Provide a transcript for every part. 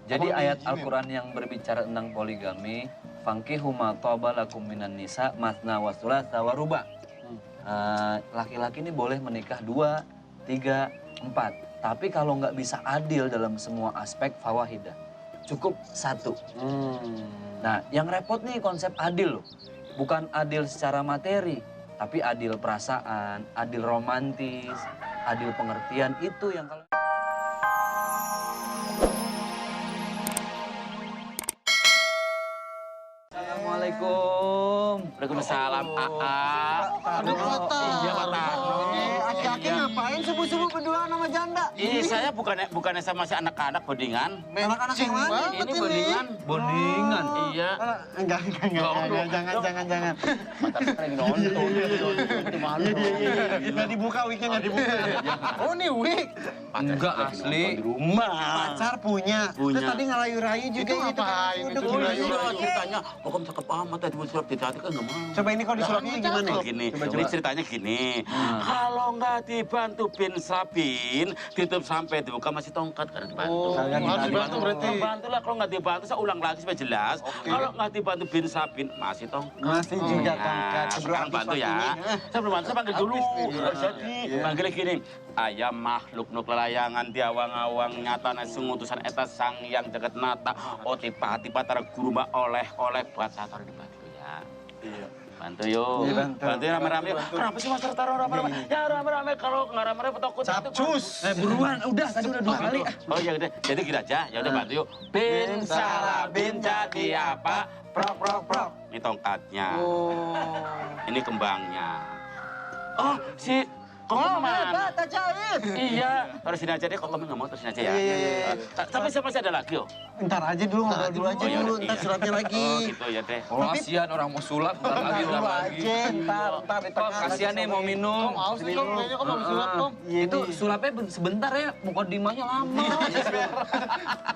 Jadi ayat Al-Quran yang berbicara tentang poligami, fankihu ma thaba lakum minan nisa matsna wa thulatsa wa ruba'. Laki-laki ini boleh menikah 2, 3, 4. Tapi kalau nggak bisa adil dalam semua aspek fawahidah. Cukup 1. Nah, yang repot nih konsep adil loh. Bukan adil secara materi, tapi adil perasaan, adil romantis, adil pengertian. Itu yang kalau... Assalamualaikum. Waalaikumsalam, Aduh, Iya, Pak Tarno. Aki-aki ngapain subuh-subuh berdua sama janda? Ini saya bukannya sama si anak-anak bondingan. Anak-anak yang mana? Ini bondingan. Bondingan. Iya. Enggak, jangan. Mata saya lagi nonton. Itu malu. Nggak dibuka, wignya nggak dibuka. Oh, nih wig. Enggak asli. Di rumah. Pacar punya. Punya. Terus tadi ngerayu-rayu juga Itu ngapain? Udah Itu punya. ngerayu-rayu. Ceritanya, kok kamu cakep amat tadi mau surat hati kan nggak mau. Coba ini kalau disulapnya gimana? Gini, ini ceritanya gini. Kalau nggak dibantu bin sabin, ditutup sampai dibuka masih tongkat karena dibantu. Oh, harus dibantu berarti. Bantu lah, kalau nggak dibantu saya ulang lagi supaya jelas. Kalau nggak dibantu bin sabin masih tongkat. Masih juga Nah, tongkat. sekarang bantu ya. Saya belum bantu, saya panggil dulu. Harus jadi. Panggilnya gini. Ayam makhluk nuk lelayangan diawang-awang nyata nasi ngutusan eta sang yang jagat nata. Oh tiba-tiba tara guru mbak oleh buat saya taruh di bantu ya. Iya. Bantu yuk. Iya, bantu. Bantu ya rame-rame. Kenapa sih mas taruh rame-rame? Ya rame-rame, kalau nggak rame-rame takut. Capcus. Buruan, udah tadi udah 2 kali. Oh ya udah, jadi gini aja. Ya udah bantu yuk. Bin salah bin jadi apa? Prok. Ini tongkatnya. Ini kembangnya. Oh, si Kokom mana? Ajaib. Iya, harus sini aja deh. Kok kamu nggak mau terus sini aja ya? Iya. Tapi saya masih ada lagi, yo. Ntar aja dulu, ngobrol dulu aja Oh, ya dulu. udah, Ntar iya. suratnya lagi. Oh gitu ya deh. Kalau kasihan orang mau sulap, bentar lagi, Dulu bentar lagi. aja, ntar di Kok tengah. kasihan nih mau minum. Kok mau sih, Kom? Kayaknya kok mau sulap, Kom? Iya, Itu nih. sulapnya sebentar ya, mukodimahnya lama.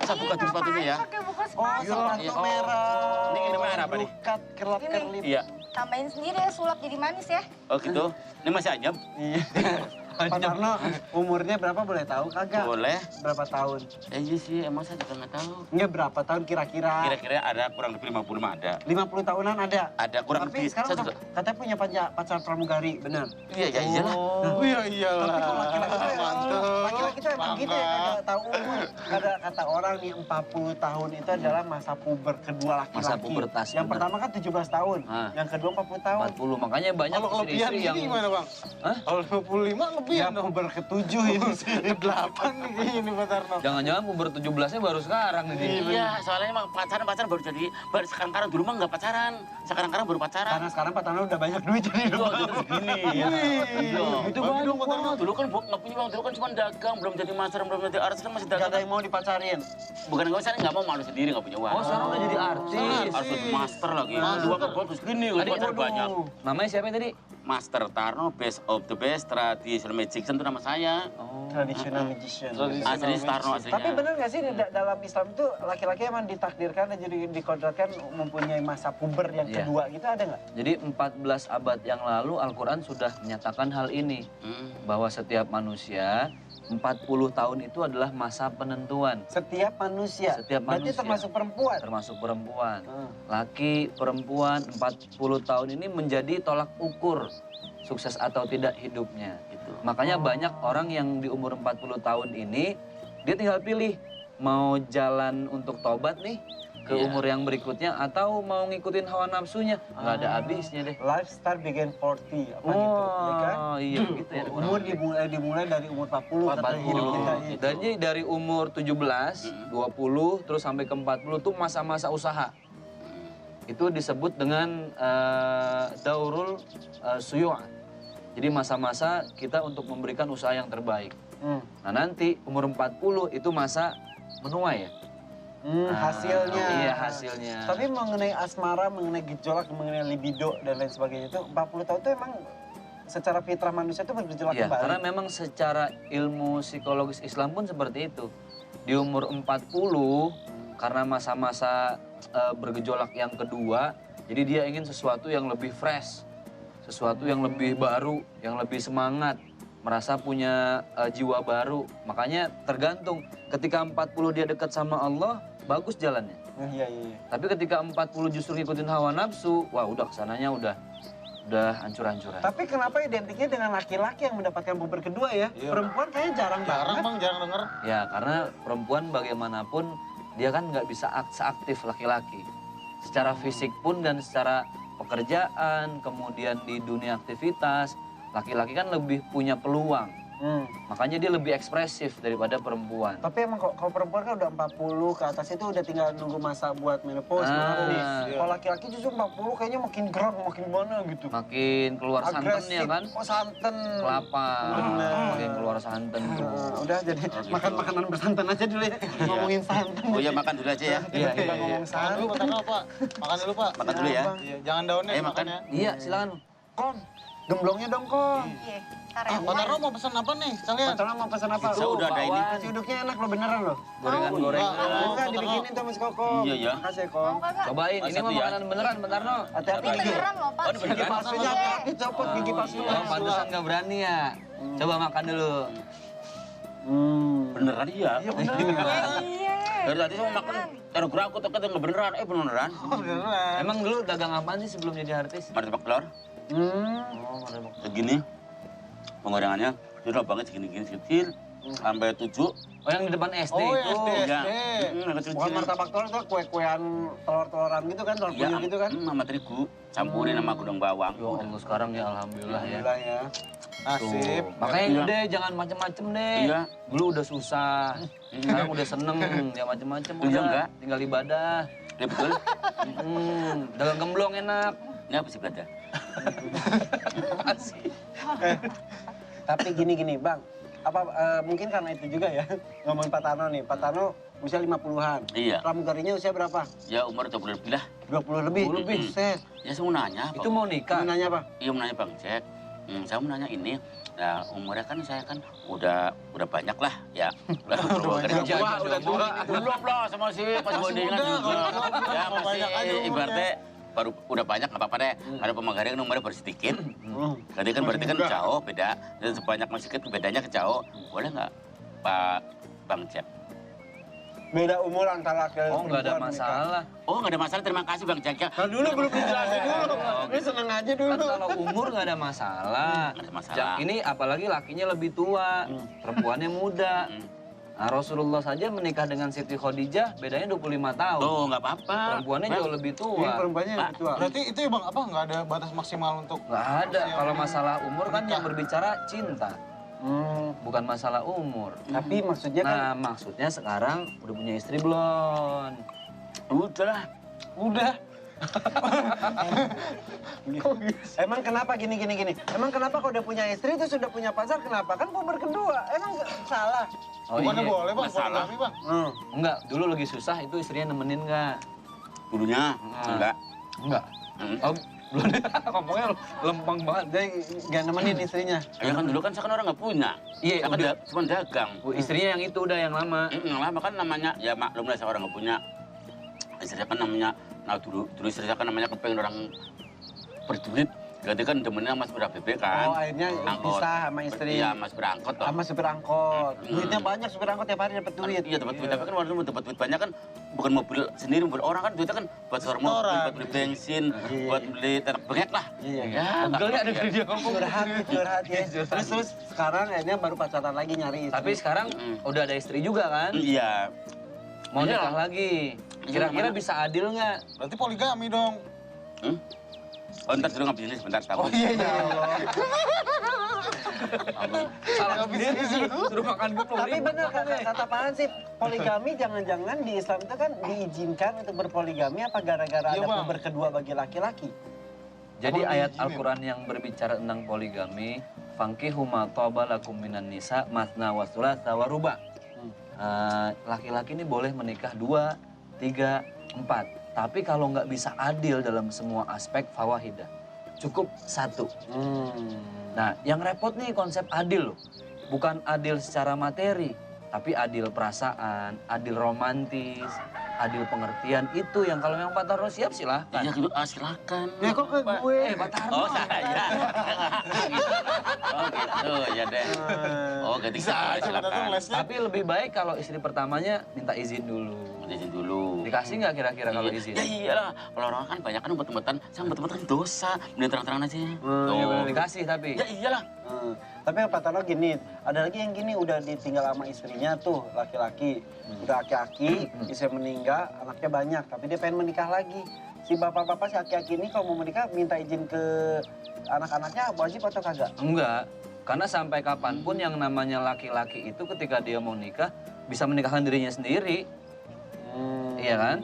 Saya buka dulu sepatunya ya. Pakai buka Oh, sepatu. sepatu Oh. merah. Ini merah apa nih? Bukat, kerlap-kerlip. Iya. Tambahin sendiri ya, sulap jadi manis ya. Oh gitu. Ini masih anyam? Iya. Pak Tarno, umurnya berapa boleh tahu kagak? Boleh. Berapa tahun? Iya sih, emang saya juga nggak tahu. Enggak berapa tahun kira-kira? Kira-kira ada kurang lebih 50 ada. 50 tahunan ada? Ada kurang Tapi lebih. sekarang Saya udah, katanya punya pacar pramugari, benar? Iya, ya iyalah. Oh. Iya, iyalah. Tapi kok laki-laki Mantap. itu emang gitu ya, kagak tahu umur. Kata orang nih 40 tahun itu adalah masa puber kedua laki-laki. Masa pubertas, Yang benar. pertama kan 17 tahun, Ah. yang kedua 40 tahun. 40, makanya banyak Kalau kelebihan istri-istri gini yang... gimana, Bang? Hah? Kalau 55 lebihan Yang dong. puber ke-7 ini sih. Ke-8 nih kayaknya ini, Pak Tarno. Jangan-jangan puber 17-nya baru sekarang nih. Iya, soalnya emang pacaran baru jadi. Baru sekarang dulu mah nggak pacaran. Sekarang baru pacaran. Karena sekarang Pak Tarno udah banyak duit jadi Iya, jadi segini. Iya. Itu Bagus dong, Pak Tarno. Dulu kan nggak punya uang, dulu kan cuma dagang, belum jadi master, belum jadi artis, kan masih Gak dagang. ada yang mau dipacarin. Bukan nggak usah, nggak mau malu sendiri, nggak punya uang. Oh, sekarang udah jadi artis. Harus jadi master lagi. Dua kan bagus gini, Tadi, pacar banyak. Namanya siapa yang tadi? Master Tarno, best of the best, traditional magician itu nama saya. Oh. Traditional magician. Asli Tarno aslinya. Tapi bener gak sih dalam Islam itu laki-laki emang ditakdirkan dan jadi dikodratkan mempunyai masa puber yang Iya. kedua gitu ada nggak? Jadi 14 abad yang lalu Al-Quran sudah menyatakan hal ini. Bahwa setiap manusia 40 tahun itu adalah masa penentuan. Setiap manusia. Setiap Berarti manusia. termasuk perempuan. Termasuk perempuan. Hmm. Laki, perempuan, 40 tahun ini menjadi tolak ukur sukses atau tidak hidupnya. Gitu. Makanya banyak orang yang di umur 40 tahun ini, dia tinggal pilih mau jalan untuk tobat nih ke Iya. umur yang berikutnya atau mau ngikutin hawa nafsunya. Nggak ada habisnya deh. Lifestyle begin 40 apa gitu, ya kan? Oh iya gitu ya. Umur dimulai dari umur 40 katanya hidup kita itu. Dan jadi dari umur 17, 20, terus sampai ke 40 tuh masa-masa usaha. Itu disebut dengan daurul suyu'ah. Jadi masa-masa kita untuk memberikan usaha yang terbaik. Nah nanti umur 40 itu masa menuai ya. Hasilnya. Iya hasilnya. Tapi mengenai asmara, mengenai gejolak, mengenai libido dan lain sebagainya itu 40 tahun itu emang secara fitrah manusia itu bergejolak Iya, kembali. karena memang secara ilmu psikologis Islam pun seperti itu. Di umur 40, karena masa-masa bergejolak yang kedua, jadi dia ingin sesuatu yang lebih fresh, sesuatu yang lebih baru, yang lebih semangat, merasa punya jiwa baru. Makanya tergantung, ketika 40 dia dekat sama Allah, bagus jalannya. Iya, iya. Tapi ketika 40 justru ngikutin hawa nafsu, wah udah kesananya udah hancur-hancuran. Tapi kenapa identiknya dengan laki-laki yang mendapatkan puber kedua ya? Iya. Perempuan kayaknya jarang Jarang banget. bang, jarang denger. Ya karena perempuan bagaimanapun dia kan nggak bisa seaktif laki-laki. Secara fisik pun dan secara pekerjaan, kemudian di dunia aktivitas, laki-laki kan lebih punya peluang. Makanya dia lebih ekspresif daripada perempuan. Tapi emang kalau perempuan kan udah 40 ke atas itu udah tinggal nunggu masa buat menopause. Ah. Kalau laki-laki justru 40 kayaknya makin gerak, makin mana gitu. Makin keluar santannya kan, Oh santan. kelapa, Bener. makin keluar santan tuh. Udah jadi makan makanan bersantan aja dulu ya. Ngomongin santan. Oh ya makan dulu aja ya. Iya, Kita iya, ngomong Makan santan. dulu Pak Tarno, Pak. Makan dulu, Pak. Makan dulu ya. Iya, jangan daunnya, Ayo, makan makan. ya. Iya, silakan. Kon, gemblongnya dong Kon. Iya, ntar Ah, ya. Pak Tarno mau pesan apa nih sekalian? Pacarnya mau pesan apa? Itu udah ada ini. Nasi uduknya enak loh beneran loh. Gorengan-gorengan. Enggak dibikinin tuh Mas Koko. Iya, ya. Makasih Mau Kon. kagak? Cobain, ini Satu mah ya. makanan beneran, bentar no. Hati-hati Ini gigi. beneran loh, Pak. Oh, ini beneran. Gigi palsunya hati-hati copot gigi palsunya. Oh, pantesan nggak berani ya. Coba makan dulu. Beneran iya. Iya bener. Iya. Dari tadi saya mau makan, taruh gerak aku takut nggak beneran. Beneran. Oh, beneran. Emang dulu dagang apaan sih sebelum jadi artis? Martabak telur, Oh, martabak. segini. Penggorengannya, itu banget segini-gini kecil. Sampai 7. Oh, yang di depan SD Oh, itu. SD. Iya. SD. Kecil. Bukan martabak telur itu kue-kuean telur-teloran gitu kan, telur Iya, puyuh gitu kan. sama terigu. Campurin sama gudang bawang. Ya Allah, sekarang ya alhamdulillah ya. Alhamdulillah ya. Nasib. Tuh. Makanya Iya. udah jangan macem-macem deh. Iya. Dulu udah susah, sekarang udah seneng, ya macem-macem Iya, udah. enggak? Tinggal ibadah. Ya betul. Dagang gemblong enak. Ini apa sih belajar? Tapi gini Bang, apa mungkin karena itu juga ya ngomongin Pak Tarno nih. Pak Tarno usia 50-an. Iya. Pramugarinya usia berapa? Ya umur 20 lebih lah. 20 lebih. 20 lebih. Set. Ya saya mau nanya. Itu mau nikah. Kamu nanya apa? Iya mau nanya Bang Jack. Saya mau nanya ini. Nah umurnya kan saya kan udah banyak lah ya. Udah tua. Belum lah sama si Mas Bodi kan muda, juga. Ya Mau masih banyak aja umurnya. ibaratnya baru udah banyak nggak apa-apa deh. Ada pemagari kan umurnya baru sedikit. Berarti kan jauh beda. Dan sebanyak masih sedikit bedanya jauh. Boleh nggak Pak Bang Jack? Beda umur antara laki Oh, nggak ada perempuan masalah. Oh nggak ada masalah, terima kasih Bang Jack ya. Nah dulu belum dijelasin dulu. Ini seneng aja Kan dulu. kalau umur nggak ada masalah. Nggak ada masalah. Ini apalagi lakinya lebih tua, perempuannya muda. Nah, Rasulullah saja menikah dengan Siti Khadijah bedanya 25 tahun. Tuh nggak apa-apa. Perempuannya jauh lebih Ini tua. perempuannya Pak. lebih tua. Berarti itu ya Bang, apa nggak ada batas maksimal untuk Nggak ada. Kalau masalah umur kan yang berbicara cinta, bukan masalah umur. Tapi maksudnya kan Nah, maksudnya sekarang udah punya istri belum? Udah lah. udah. Emang kenapa gini? Emang kenapa kalau udah punya istri itu sudah punya pacar kenapa? Kan puber kedua. Emang salah. Oh bukannya iya. boleh Bang, Masalah. poligami Bang. Enggak, dulu lagi susah itu istrinya nemenin nggak? Dulunya enggak. Enggak. Oh, belum. Ngomongnya lempeng banget. Dia nggak nemenin istrinya. Ya kan dulu kan saya kan orang nggak punya. Iya, Saya kan udah. cuma dagang. Istrinya yang itu udah yang lama. Yang lama kan namanya, ya maklum lah saya orang nggak punya. Istri saya kan namanya, nah dulu istri saya kan namanya kepengen orang berduit. Ganti kan demennya mas bebek kan. Oh akhirnya Angkot. pisah sama istri. Iya mas berangkot toh. Sama supir angkot. Duitnya banyak supir angkot tiap hari dapat duit. Iya dapat duit, tapi kan waktu itu dapat duit banyak kan bukan mobil sendiri, mobil orang kan duitnya kan buat sewa mobil, Setoran. buat beli bensin, buat beli tenak bengek lah. Iya. Ya, Pegel ya nggak ada dia ngomong. Curhat ya. Terus sekarang akhirnya baru pacaran lagi nyari istri. Tapi sekarang udah ada istri juga kan? Iya. Mau Iya. nikah lagi. Kira-kira bisa adil nggak? Berarti poligami dong. Oh ntar dulu nggak bisnis sebentar tahu. Oh iya ya Allah. Salah bisnis suruh makan gepuk. Tapi benar kata Pak Hansip, poligami jangan-jangan di Islam itu kan diizinkan untuk berpoligami apa gara-gara Iya, ada Bang. puber kedua bagi laki-laki? Jadi Abang ayat diizinin. Al-Quran yang berbicara tentang poligami, fankihu ma taba lakum minan nisa masna wa thulatha wa ruba. Laki-laki ini boleh menikah 2, 3, 4. Tapi kalau nggak bisa adil dalam semua aspek fawahidah, cukup 1. Nah, yang repot nih konsep adil loh. Bukan adil secara materi, tapi adil perasaan, adil romantis, adil pengertian. Itu yang kalau yang Pak Tarno siap silahkan. Iya gitu, silakan. Ya kok ke gue? Pak Tarno. Oh saya. Oh gitu ya deh. Oh Oh, ganti Bisa aja Pak Tarno silakan. lesnya. Tapi lebih baik kalau istri pertamanya minta izin dulu. Izin dulu. Dikasih nggak kira-kira kalau Iya. izin? Ya iyalah, kalau orang kan banyak kan obat-obatan, sama obat-obatan kan dosa. Mending terang-terangan aja. Iya benar dikasih tapi. Ya iyalah. Tapi Pak Tarno gini, ada lagi yang gini udah ditinggal sama istrinya tuh, laki-laki. Udah aki-aki, istri meninggal, anaknya banyak, tapi dia pengen menikah lagi. Si bapak-bapak si aki-aki ini kalau mau menikah minta izin ke anak-anaknya wajib atau kagak? Enggak. Karena sampai kapanpun yang namanya laki-laki itu ketika dia mau nikah bisa menikahkan dirinya sendiri. Iya kan?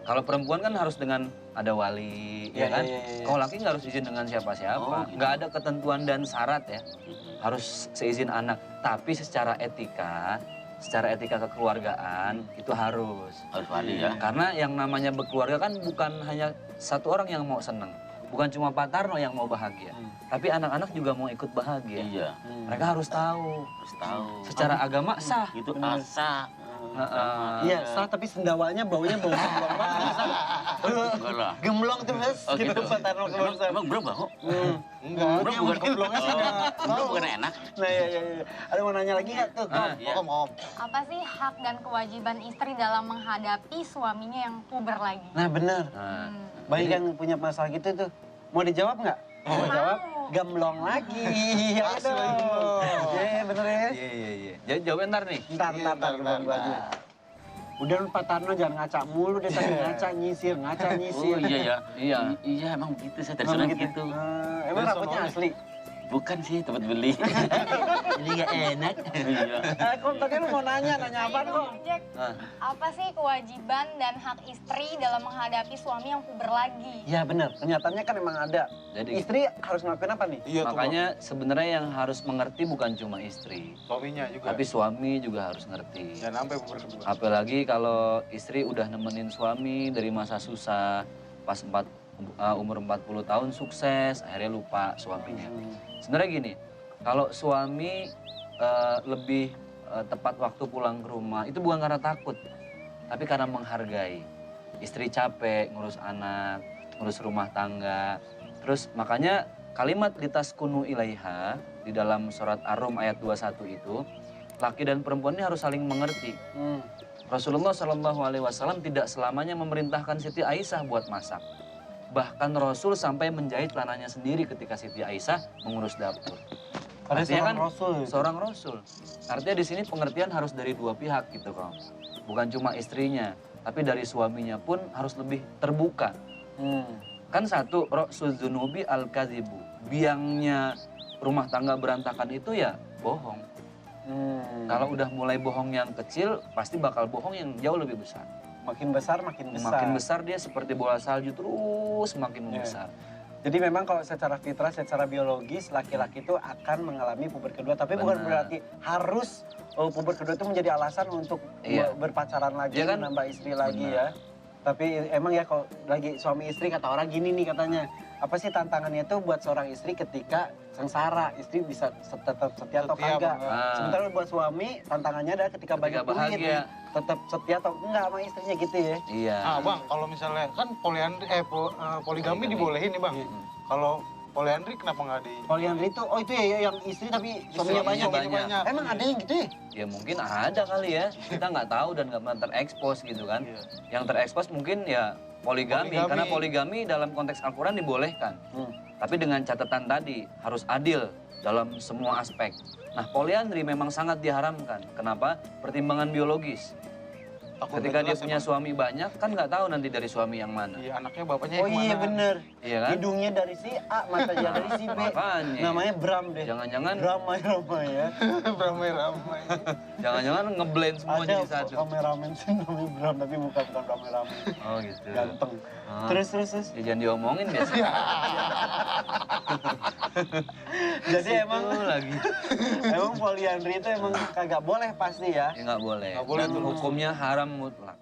Kalau perempuan kan harus dengan ada wali, Iya, ya kan? iya, iya, iya. Kalau laki nggak harus izin dengan siapa-siapa. Oh, gitu. Nggak ada ketentuan dan syarat ya. Harus seizin anak. Tapi secara etika kekeluargaan itu harus. Harus wali ya. Karena yang namanya berkeluarga kan bukan hanya satu orang yang mau seneng. Bukan cuma Pak Tarno yang mau bahagia. Tapi anak-anak juga mau ikut bahagia. Iya, Mereka harus tahu. harus tahu. Secara agama sah. Itu asa. Heeh. Iya, sah tapi sendawanya baunya bau gemblong banget. Enggak lah. Gemblong tuh mas, Oh, gitu gitu. Pak Tarno keluar sana. Emang bro bau? Enggak, Bro dia bukan mungkin belumnya sih enggak Bro tahu. bukan enak. Nah iya. Ada mau nanya lagi nggak tuh? Kom? Iya. Om. Apa sih hak dan kewajiban istri dalam menghadapi suaminya yang puber lagi? Nah bener, Nah, banyak yang punya masalah gitu tuh. Mau dijawab nggak? Mau jawab? Gemblong lagi. Ayo dong. Iya bener ya. iya. Jadi jawabnya ntar nih. Ntar gimana gua aja. Udah lu Pak Tarno jangan ngaca mulu deh tadi ngaca nyisir. Oh iya ya. Iya. Iya emang begitu saya dari Emang sana gitu. gitu. Emang Dari rambutnya sononya. asli? Bukan sih tempat beli. Jadi nggak enak. Iya. Kom tadi lu mau nanya apa kok? Jack, Nah, apa sih kewajiban dan hak istri dalam menghadapi suami yang puber lagi? Iya bener, kenyataannya kan emang ada. jadi Istri harus ngelakuin apa nih? Iya tuh. makanya sebenarnya yang harus mengerti bukan cuma istri, Bang. Suaminya juga. tapi suami juga harus ngerti. Jangan sampai berdua. Apalagi kalau istri udah nemenin suami dari masa susah, pas umur 40 tahun sukses, akhirnya lupa suaminya. Sebenarnya gini, kalau suami lebih tepat waktu pulang ke rumah, itu bukan karena takut, tapi karena menghargai. Istri capek ngurus anak, ngurus rumah tangga. Terus makanya kalimat litaskunu ilaiha di dalam surat Ar-Rum ayat 21 itu, laki dan perempuan ini harus saling mengerti. Rasulullah SAW tidak selamanya memerintahkan Siti Aisyah buat masak. Bahkan Rasul sampai menjahit celananya sendiri ketika Siti Aisyah mengurus dapur. Karena Artinya seorang kan Rasul. Seorang Rasul. Artinya di sini pengertian harus dari dua pihak gitu kok. Bukan cuma istrinya, tapi dari suaminya pun harus lebih terbuka. Kan satu, Ra'sul Zunubi al-Kadzibu. Biangnya rumah tangga berantakan itu ya bohong. Kalau udah mulai bohong yang kecil, pasti bakal bohong yang jauh lebih besar. Makin besar makin besar. Makin besar dia seperti bola salju terus makin Iya. membesar. Jadi memang kalau secara fitrah, secara biologis laki-laki itu akan mengalami puber kedua, tapi bukan Benar. berarti harus puber kedua itu menjadi alasan untuk Iya. berpacaran lagi, Dia kan- nambah istri lagi Benar. ya. Tapi emang ya kalau lagi suami istri kata orang gini nih katanya, apa sih tantangannya itu buat seorang istri ketika sengsara, istri bisa tetap setia atau Setia apa kagak. enggak? Sementara buat suami tantangannya adalah ketika banyak duit, bahagia. tetap setia atau enggak sama istrinya gitu ya. Iya. Ah bang, kalau misalnya kan poligami dibolehin nih bang. Kalau poliandri kenapa nggak di? Poliandri itu, oh itu ya yang istri tapi suaminya banyak. banyak. Emang ada yang gitu ya? Ya mungkin ada kali ya. Kita nggak tahu dan nggak pernah terekspos gitu kan. Iya. Yang terekspos mungkin ya poligami. Poligami. Karena poligami dalam konteks Al-Quran dibolehkan. Tapi dengan catatan tadi harus adil dalam semua aspek. Nah poliandri memang sangat diharamkan. Kenapa? Pertimbangan biologis. Takut Ketika nggak dia jelas punya ya, Bang? suami banyak, kan nggak tahu nanti dari suami yang mana. Iya anaknya bapaknya Oh yang iya mana? bener. Iya kan? Hidungnya dari si A, matanya dari si B. Makanya. Namanya Bram deh. Jangan-jangan Ramai-ramai ya. Ramai-ramai. jangan-jangan ngeblend semua jadi Ada satu. kameramen sih namanya Bram, tapi bukan kameramen. Oh gitu. Ganteng. Ah. Terus. Ya, jangan diomongin biasa. Jadi emang lagi. emang poliandri itu emang kagak boleh pasti ya. Ya nggak boleh. Nggak boleh Dan tuh. hukumnya haram mutlak.